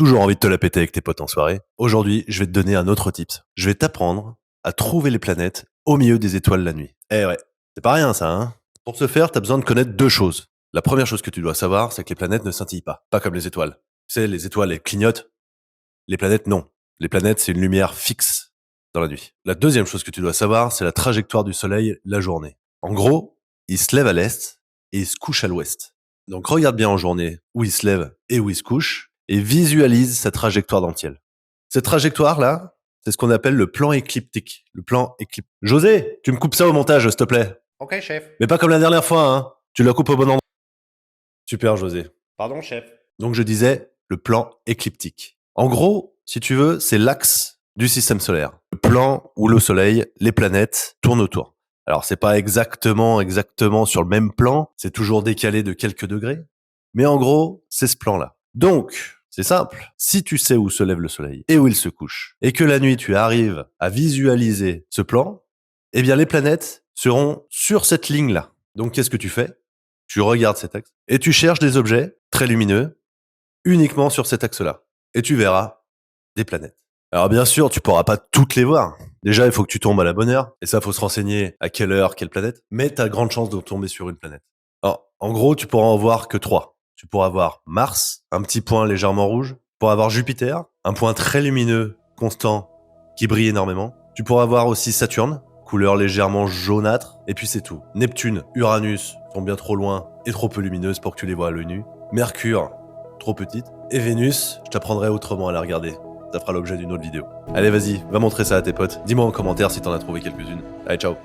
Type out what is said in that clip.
Toujours envie de te la péter avec tes potes en soirée? Aujourd'hui, je vais te donner un autre tips. Je vais t'apprendre à trouver les planètes au milieu des étoiles la nuit. Eh ouais, c'est pas rien ça, hein? Pour ce faire, t'as besoin de connaître deux choses. La première chose que tu dois savoir, c'est que les planètes ne scintillent pas comme les étoiles. Tu sais, les étoiles, elles clignotent. Les planètes, non. Les planètes, c'est une lumière fixe dans la nuit. La deuxième chose que tu dois savoir, c'est la trajectoire du Soleil la journée. En gros, il se lève à l'est et il se couche à l'ouest. Donc regarde bien en journée où il se lève et où il se couche et visualise sa trajectoire dans le ciel. Cette trajectoire-là, c'est ce qu'on appelle le plan écliptique. Le plan écliptique. José, tu me coupes ça au montage, s'il te plaît. Ok, chef. Mais pas comme la dernière fois, hein. Tu la coupes au bon endroit. Super, José. Pardon, chef. Donc je disais le plan écliptique. En gros, si tu veux, c'est l'axe du système solaire. Le plan où le Soleil, les planètes tournent autour. Alors c'est pas exactement sur le même plan, c'est toujours décalé de quelques degrés, mais en gros, c'est ce plan-là. Donc, c'est simple. Si tu sais où se lève le Soleil et où il se couche, et que la nuit tu arrives à visualiser ce plan, eh bien les planètes seront sur cette ligne-là. Donc qu'est-ce que tu fais? Tu regardes cet axe et tu cherches des objets très lumineux uniquement sur cet axe-là. Et tu verras des planètes. Alors bien sûr, tu pourras pas toutes les voir. Déjà, il faut que tu tombes à la bonne heure. Et ça, faut se renseigner à quelle heure, quelle planète. Mais tu as de grandes chances de tomber sur une planète. Alors, en gros, tu pourras en voir que trois. Tu pourras voir Mars, un petit point légèrement rouge. Tu pourras voir Jupiter, un point très lumineux, constant, qui brille énormément. Tu pourras voir aussi Saturne, couleur légèrement jaunâtre. Et puis c'est tout. Neptune, Uranus sont bien trop loin et trop peu lumineuses pour que tu les vois à l'œil nu. Mercure, trop petite. Et Vénus, je t'apprendrai autrement à la regarder. Ça fera l'objet d'une autre vidéo. Allez, vas-y, va montrer ça à tes potes. Dis-moi en commentaire si t'en as trouvé quelques-unes. Allez, ciao.